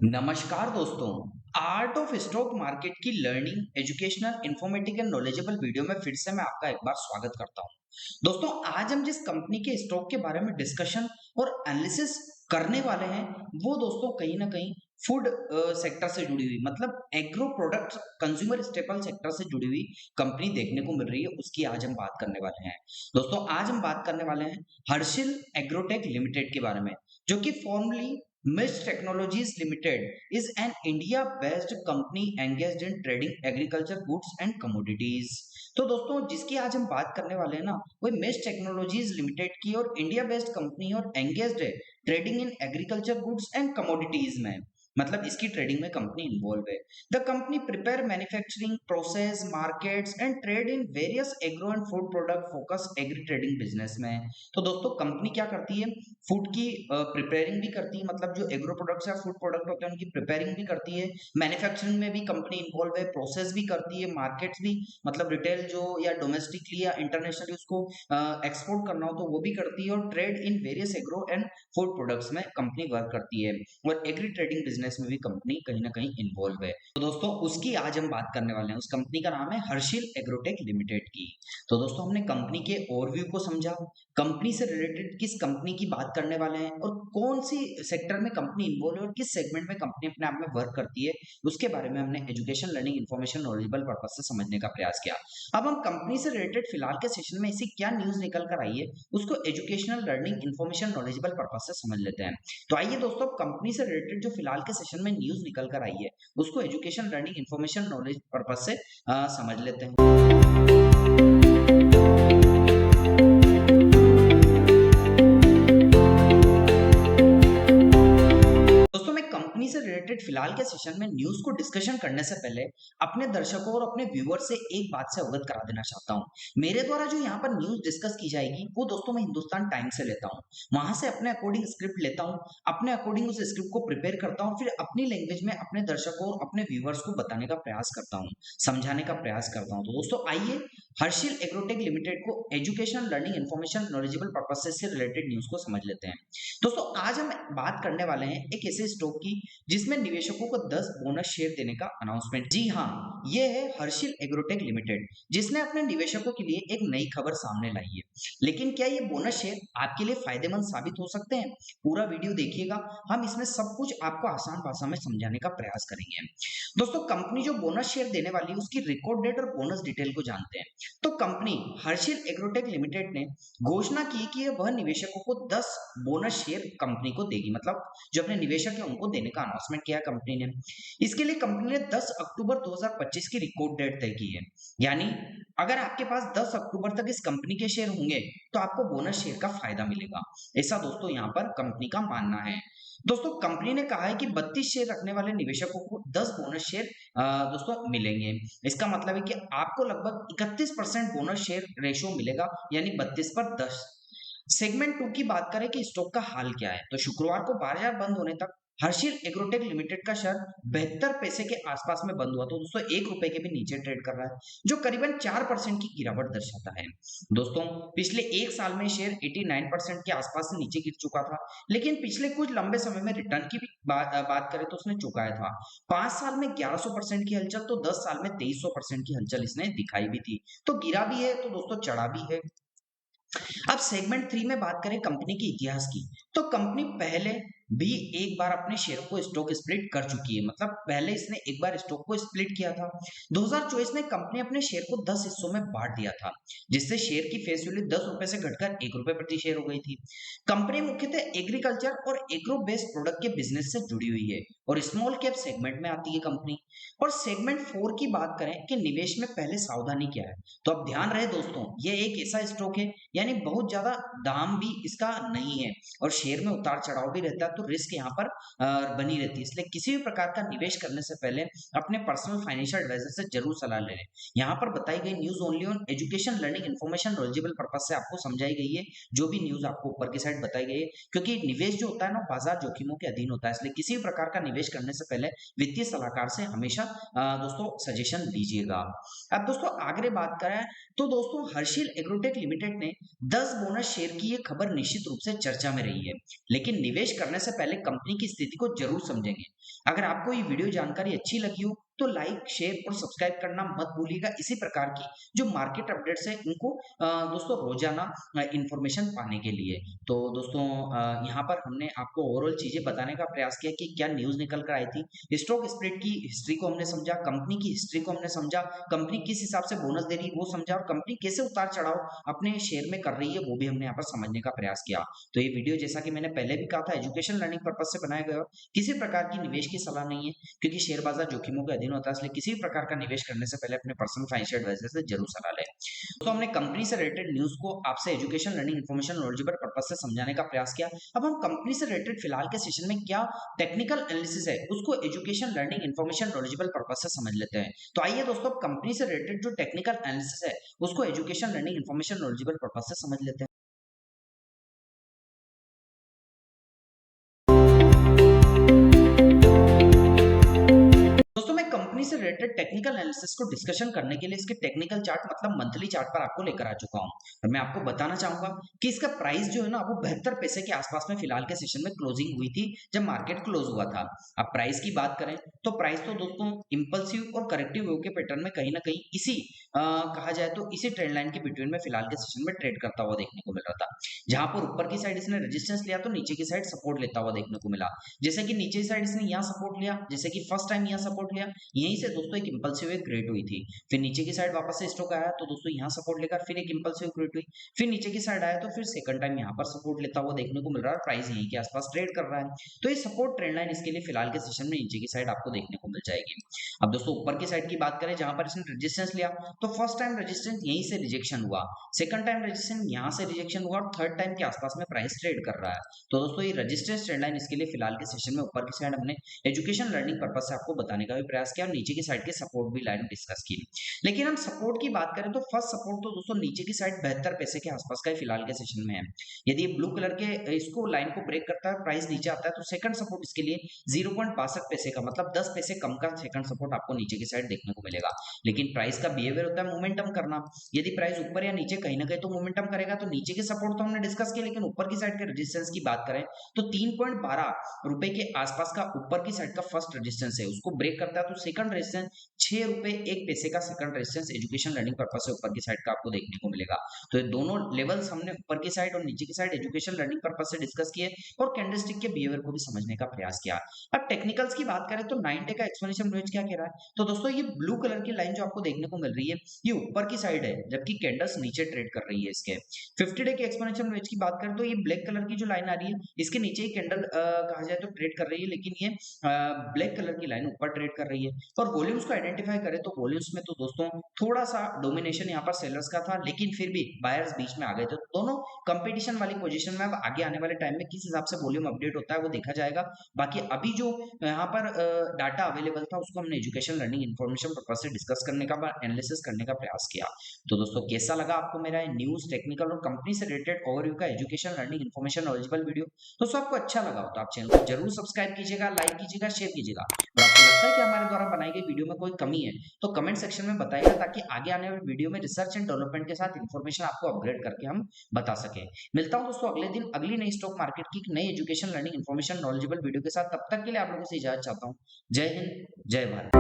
नमस्कार दोस्तों। Art of stock market की learning educational informative and knowledgeable video में फिर से मैं आपका एक बार स्वागत करता हूं। दोस्तों, आज हम जिस कंपनी के स्टॉक के बारे में डिस्कशन और एनालिसिस करने वाले हैं वो दोस्तों कहीं ना कहीं फूड सेक्टर से जुड़ी हुई, मतलब agro product consumer staple sector से जुड़ी हुई कंपनी देखने को मिल रही है। उसकी आज हम बात करने वाले हैं। दोस्तों, आज हम बात करने वाले हैं हर्षिल एग्रोटेक लिमिटेड के बारे में, जो कि formally Mist Technologies Limited is an India-based company engaged in trading agriculture goods and commodities। तो दोस्तों, जिसकी आज हम बात करने वाले हैं ना, वो मिस्ट टेक्नोलॉजीज लिमिटेड की और इंडिया बेस्ड कंपनी और एंगेज्ड है trading in agriculture goods and commodities में। मतलब इसकी ट्रेडिंग में कंपनी इन्वॉल्व है। The company prepare manufacturing process markets and trade in various agro and food product focus agri trading business में। तो दोस्तों, कंपनी क्या करती है? फूड की प्रिपेयरिंग भी करती है, मतलब जो एग्रो प्रोडक्ट्स या फूड प्रोडक्ट होते हैं उनकी प्रिपेयरिंग भी करती है। मैन्युफैक्चरिंग में भी कंपनी इन्वॉल्व है, प्रोसेस भी करती है, मार्केट्स भी, मतलब रिटेल जो या डोमेस्टिकली या इंटरनेशनली उसको एक्सपोर्ट करना हो तो वो भी करती है, और trade in various agro and food products में कंपनी वर्क करती है, और एग्री ट्रेडिंग बिजनेस में भी कंपनी कहीं ना कहीं इन्वॉल्व है। तो दोस्तों, उसकी आज हम बात करने वाले हैं। उस कंपनी का नाम है हर्षिल एग्रोटेक लिमिटेड की। तो दोस्तों, हमने कंपनी के ओवरव्यू को समझा, कंपनी से रिलेटेड किस कंपनी की बात करने वाले हैं और कौन सी सेक्टर में कंपनी इन्वॉल्व है और किस सेगमेंट में कंपनी अपने आप में वर्क करती है, उसके बारे में हमने education learning information knowledgeable purpose से समझने का प्रयास किया। अब हम कंपनी से रिलेटेड फिलहाल के सेशन में ऐसी क्या न्यूज निकल कर आई है उसको educational learning information knowledgeable purpose से समझ लेते हैं। तो आइए दोस्तों, कंपनी से रिलेटेड जो फिलहाल के सेशन में न्यूज निकल कर आई है उसको education learning information knowledge purpose से समझ लेते हैं। दोस्तों, मैं कंपनी से रिलेटेड फिलहाल के सेशन में न्यूज को डिस्कशन करने से पहले अपने दर्शकों और अपने व्यूअर से एक बात से अवगत करा देना चाहता हूं। मेरे द्वारा जो यहाँ पर न्यूज डिस्कस की जाएगी वो दोस्तों मैं हिंदुस्तान टाइम्स से लेता हूँ। वहां से अपने अकॉर्डिंग स्क्रिप्ट लेता हूँ, अपने अकॉर्डिंग उस स्क्रिप्ट को प्रिपेयर करता हूँ, फिर अपनी लैंग्वेज में अपने दर्शकों और अपने व्यूअर्स को बताने का प्रयास करता हूँ, समझाने का प्रयास करता हूँ। तो दोस्तों, आइए हर्षिल एग्रोटेक लिमिटेड को education learning information knowledgeable purpose से रिलेटेड न्यूज को समझ लेते हैं। दोस्तों, आज हम बात करने वाले हैं एक ऐसे स्टॉक की जिसमें निवेशकों को 10 बोनस शेयर देने का अनाउंसमेंट। जी हाँ, ये है हर्षिल एग्रोटेक लिमिटेड, जिसने अपने निवेशकों के लिए एक नई खबर सामने लाई है। लेकिन क्या ये बोनस शेयर आपके लिए फायदेमंद साबित हो सकते हैं? पूरा वीडियो देखिएगा, हम इसमें सब कुछ आपको आसान भाषा में समझाने का प्रयास करेंगे। दोस्तों, कंपनी जो बोनस शेयर देने वाली है उसकी रिकॉर्ड डेट और बोनस डिटेल को जानते हैं। तो कंपनी हर्षिल एग्रोटेक लिमिटेड ने घोषणा की कि वह निवेशकों को 10 बोनस शेयर कंपनी को देगी, मतलब जो अपने निवेशक है उनको देने का अनाउंसमेंट किया कंपनी ने। इसके लिए कंपनी ने 10 अक्टूबर 2025 की रिकॉर्ड डेट तय की है। यानी अगर आपके पास 10 अक्टूबर तक इस कंपनी के शेयर होंगे तो आपको बोनस शेयर का फायदा मिलेगा। ऐसा दोस्तों यहाँ पर कंपनी का मानना है। दोस्तों, कंपनी ने कहा है कि 32 शेयर रखने वाले निवेशकों को 10 बोनस शेयर दोस्तों मिलेंगे। इसका मतलब है कि आपको लगभग 31% बोनस शेयर रेशो मिलेगा, यानी 32 पर 10। सेगमेंट 2 की बात करें कि स्टॉक का हाल क्या है, तो शुक्रवार को बाजार बंद होने तक हर्षिल एग्रोटेक लिमिटेड का शेयर 72 पैसे के आसपास में बंद हुआ। तो दोस्तों, 1 रुपए के भी नीचे ट्रेड कर रहा है, जो करीबन 4% की गिरावट दर्शाता है। दोस्तों, पिछले एक साल में शेयर 89% के आसपास से नीचे गिर चुका था, लेकिन पिछले कुछ लंबे समय में रिटर्न की भी बात करें तो उसने चुकाया था। 5 साल में 1100% की हलचल, तो 10 साल में 2300% की हलचल इसने दिखाई भी थी। तो गिरा भी है तो दोस्तों चढ़ा भी है। अब सेगमेंट 3 में बात करें कंपनी के इतिहास की, तो कंपनी पहले भी एक बार अपने शेयर को स्टॉक स्प्लिट कर चुकी है, मतलब पहले इसने एक बार स्टॉक को स्प्लिट किया था। 2024 में कंपनी अपने शेयर को 10 हिस्सों में बांट दिया था, जिससे शेयर की फेस वैल्यू 10 रुपए से घटकर 1 रुपए प्रति शेयर हो गई थी। कंपनी मुख्यतः एग्रीकल्चर और एग्रो बेस्ड प्रोडक्ट के बिजनेस से जुड़ी हुई है और स्मॉल कैप सेगमेंट में आती है कंपनी। और सेगमेंट 4 की बात करें कि निवेश में पहले सावधानी क्या है, तो अब ध्यान रहे दोस्तों, ये एक ऐसा स्टॉक है यानी बहुत ज्यादा दाम भी इसका नहीं है और शेयर में उतार चढ़ाव भी रहता है, तो रिस्क यहाँ पर बनी रहती है। इसलिए किसी भी प्रकार का निवेश करने से पहले अपने पर्सनल फाइनेंशियल एडवाइजर से जरूर सलाह ले लें। यहाँ पर बताई गई news only on education learning information knowledgeable purpose से आपको समझाई गई है। जो भी न्यूज आपको ऊपर की साइड बताई गई है, क्योंकि निवेश जो होता है ना बाजार जोखिमों के अधीन होता है, इसलिए किसी भी प्रकार का निवेश करने से पहले वित्तीय सलाहकार से हमेशा हमेशा दोस्तों सजेशन दीजिएगा। अब दोस्तों आगे बात करें तो दोस्तों हर्षिल एग्रोटेक लिमिटेड ने 10 बोनस शेयर की ये खबर निश्चित रूप से चर्चा में रही है, लेकिन निवेश करने से पहले कंपनी की स्थिति को जरूर समझेंगे। अगर आपको ये वीडियो जानकारी अच्छी लगी हो तो लाइक, शेयर और सब्सक्राइब करना मत भूलिएगा। इसी प्रकार की जो मार्केट अपडेट्स है इनको दोस्तों रोजाना इंफॉर्मेशन पाने के लिए। तो दोस्तों यहाँ पर हमने आपको ओवरऑल चीजें बताने का प्रयास किया कि क्या न्यूज निकल कर आई थी, स्टॉक स्प्लिट की हिस्ट्री को हमने समझा, कंपनी की हिस्ट्री को हमने समझा, कंपनी किस हिसाब से बोनस दे रही है वो समझा, और कंपनी कैसे उतार चढ़ाव अपने शेयर में कर रही है वो भी हमने यहाँ पर समझने का प्रयास किया। तो ये वीडियो जैसा कि मैंने पहले भी कहा था एजुकेशन लर्निंग पर्पज से बनाया गया, किसी प्रकार की निवेश की सलाह नहीं है, क्योंकि शेयर बाजार जोखिमों के अधीन होता है, इसलिए किसी भी प्रकार का निवेश करने से पहले अपने पर्सनल फाइनेंशियल एडवाइजर से जरूर सलाह लें। तो हमने कंपनी से रिलेटेड न्यूज को आपसे education learning information knowledgeable purpose से समझाने का प्रयास किया। अब हम कंपनी से रिलेटेड फिलहाल के सेशन में क्या टेक्निकल एनालिसिस है उसको education learning information knowledgeable purpose से समझ लेते हैं। तो आइए दोस्तों कंपनी से रिलेटेड जो टेक्निकल एनालिसिस है उसको education learning information knowledgeable purpose से समझ लेते हैं। कंपनी से रिलेटेड टेक्निकल एनालिसिस को डिस्कशन करने के लिए इसके टेक्निकल चार्ट मतलब मंथली चार्ट पर आपको लेकर आ चुका हूं, और मैं आपको बताना चाहूंगा कि इसका प्राइस जो है ना वो 72 पैसे के आसपास में फिलहाल के सेशन में क्लोजिंग हुई थी जब मार्केट क्लोज हुआ था। अब प्राइस की बात करें तो प्राइस तो दोस्तों इंपल्सिव और करेक्टिव वेव के पैटर्न में कहीं ना कहीं इसी कहा जाए तो इसी ट्रेंड लाइन के बिटवीन में फिलहाल के सेशन में ट्रेड करता हुआ देखने को मिल रहा था। जहां पर ऊपर की साइड इसने रेजिस्टेंस लिया तो नीचे की साइड सपोर्ट लेता हुआ देखने को मिला। जैसे कि नीचे की साइड इसने यहाँ सपोर्ट लिया, जैसे कि फर्स्ट टाइम यहाँ सपोर्ट लिया, यहीं से दोस्तों एक इंपल्सिव वेव क्रिएट हुई थी। फिर नीचे की साइड वापस से स्टॉक आया तो दोस्तों यहाँ सपोर्ट लेकर फिर एक इंपल्सिव क्रिएट हुई, फिर नीचे की साइड आया तो फिर सेकंड टाइम यहाँ पर सपोर्ट लेता हुआ देखने को मिल रहा है, प्राइस यहीं के आसपास ट्रेड कर रहा है। तो ये सपोर्ट ट्रेंड लाइन इसके लिए फिलहाल के सेशन में नीचे की साइड आपको देखने को मिल जाएगी। अब दोस्तों ऊपर की साइड की बात करें जहां पर इसने रेजिस्टेंस लिया तो फर्स्ट टाइम रेजिस्टेंस यहीं से रिजेक्शन हुआ, सेकंड टाइम रेजिस्टेंस यहाँ से रिजेक्शन हुआ, और थर्ड टाइम के आसपास में प्राइस ट्रेड कर रहा है। तो दोस्तों ये रेजिस्टेंस ट्रेंड लाइन इसके लिए फिलहाल के सेशन में ऊपर की साइड हमने एजुकेशन लर्निंग पर्पज से आपको बताने का भी प्रयास किया, और नीचे की साइड के सपोर्ट भी लाइन डिस्कस की। लेकिन हम सपोर्ट की बात करें तो फर्स्ट सपोर्ट तो दोस्तों नीचे की साइड 72 पैसे के आसपास का फिलहाल के सेशन में है। यदि ये ब्लू कलर के इसको लाइन को ब्रेक करता है, प्राइस नीचे आता है, तो सेकंड सपोर्ट इसके लिए 0.62 पैसे का मतलब 10 पैसे कम का सेकंड सपोर्ट आपको नीचे की साइड देखने को मिलेगा। लेकिन प्राइस का बिहेवियर होता है मोमेंटम करना, यदि प्राइस ऊपर या नीचे कहीं ना कहीं तो मोमेंटम करेगा। तो नीचे के सपोर्ट तो हमने डिस्कस किया, लेकिन ऊपर की साइड के रेजिस्टेंस की बात करें तो 3.12 रुपए के आसपास का ऊपर की साइड का फर्स्ट रेजिस्टेंस है, उसको ब्रेक करता है तो सेकंड रेजिस्टेंस 6 रुपए 1 पैसे का second resistance education learning purpose से ऊपर की साइड का आपको देखने को मिलेगा। तो ये दोनों लेवल्स हमने ऊपर की साइड और नीचे की साइड एजुकेशन लर्निंग पर्पज से डिस्कस किए और कैंडलस्टिक के बिहेवियर को भी समझने का प्रयास किया। अब टेक्निकल्स की बात करें तो 9 डे का एक्सपोनेंशियल रेंज क्या कह रहा है, तो दोस्तों ये ब्लू कलर की लाइन जो आपको देखने को मिल रही है ये ऊपर की साइड है, जबकि कैंडल्स नीचे ट्रेड कर रही है। इसके 50 डे के एक्सपोनेंशियल रेंज की बात करें तो ये ब्लैक कलर की जो लाइन आ रही है इसके नीचे ही कैंडल कहा जाए तो ट्रेड कर रही है, लेकिन ये ब्लैक कलर की लाइन ऊपर ट्रेड कर रही है। और वॉल्यूम्स को आइडेंटिफाई करें तो वॉल्यूम्स में तो दोस्तों थोड़ा सा डोमिनेशन यहाँ पर सेलर्स का था, लेकिन फिर भी बायर्स बीच में आ गए थे। दोनों कंपटीशन वाली पोजीशन में अब आगे आने वाले टाइम में किस हिसाब से वॉल्यूम अपडेट होता है वो देखा जाएगा। बाकी अभी जो यहाँ पर डाटा अवेलेबल था उसको हमने एजुकेशन लर्निंग इन्फॉर्मेशन पर्पज से डिस्कस करने का एनालिसिस करने का प्रयास किया। तो दोस्तों कैसा लगा आपको मेरा न्यूज, टेक्निकल और कंपनी से रिलेटेड ओवरव्यू का education learning information knowledgeable video? दोस्तों आपको अच्छा लगा हो तो आप चैनल को जरूर सब्सक्राइब कीजिएगा, लाइक कीजिएगा, शेयर कीजिएगा। और आपको लगता है कि हमारे द्वारा बनाई गई वीडियो में कोई कमी है तो कमेंट सेक्शन में बताइएगा, ताकि आगे आने वाली वीडियो में रिसर्च एंड डेवलपमेंट के साथ इन्फॉर्मेशन आपको अपग्रेड करके हम बता सके। मिलता हूं दोस्तों अगले दिन अगली नई स्टॉक मार्केट की नई education learning information knowledgeable video के साथ। तब तक के लिए आप लोगों से इजाजत चाहता हूं। जय हिंद, जय भारत।